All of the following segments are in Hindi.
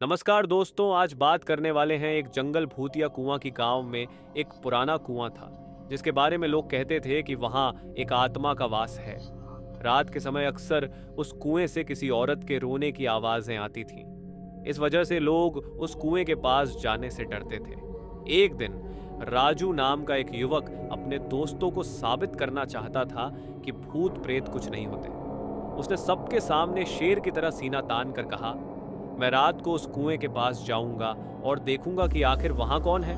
नमस्कार दोस्तों, आज बात करने वाले हैं एक जंगल भूतिया कुआं की। गांव में एक पुराना कुआं था जिसके बारे में लोग कहते थे कि वहां एक आत्मा का वास है। रात के समय अक्सर उस कुएं से किसी औरत के रोने की आवाजें आती थीं। इस वजह से लोग उस कुएं के पास जाने से डरते थे। एक दिन राजू नाम का एक युवक अपने दोस्तों को साबित करना चाहता था कि भूत प्रेत कुछ नहीं होते। उसने सबके सामने शेर की तरह सीना तान कर कहा, मैं रात को उस कुएं के पास जाऊंगा और देखूंगा कि आखिर वहां कौन है।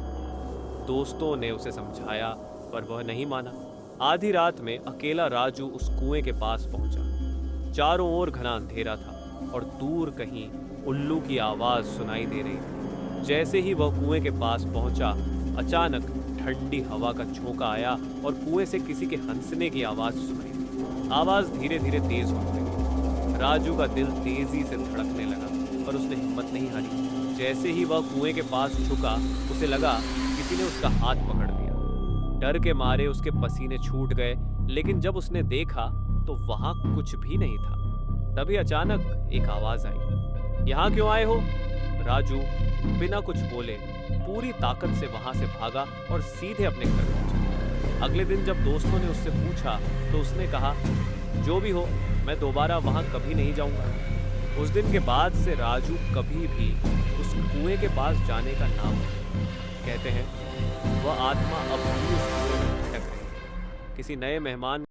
दोस्तों ने उसे समझाया पर वह नहीं माना। आधी रात में अकेला राजू उस कुएं के पास पहुंचा। चारों ओर घना अंधेरा था और दूर कहीं उल्लू की आवाज सुनाई दे रही थी। जैसे ही वह कुएं के पास पहुंचा, अचानक ठंडी हवा का झोंका आया और कुएं से किसी के हंसने की आवाज सुनाई दी। आवाज धीरे धीरे तेज होने लगी। राजू का दिल तेजी से धड़कने लगा पर उसने हिम्मत नहीं हारी। जैसे ही वह कुएं के पास झुका, उसे लगा किसी ने उसका हाथ पकड़ लिया। डर के मारे उसके पसीने छूट गए, लेकिन जब उसने देखा तो वहां कुछ भी नहीं था। तभी अचानक एक आवाज आई, यहाँ क्यों आए हो? राजू बिना कुछ बोले पूरी ताकत से वहां से भागा और सीधे अपने घर पहुंचा। अगले दिन जब दोस्तों ने उससे पूछा तो उसने कहा, जो भी हो, मैं दोबारा वहां कभी नहीं जाऊंगा। उस दिन के बाद से राजू कभी भी उस कुएं के पास जाने का नाम नहीं। कहते हैं वह आत्मा अब भी उस कुएं में भटक रही है। किसी नए मेहमान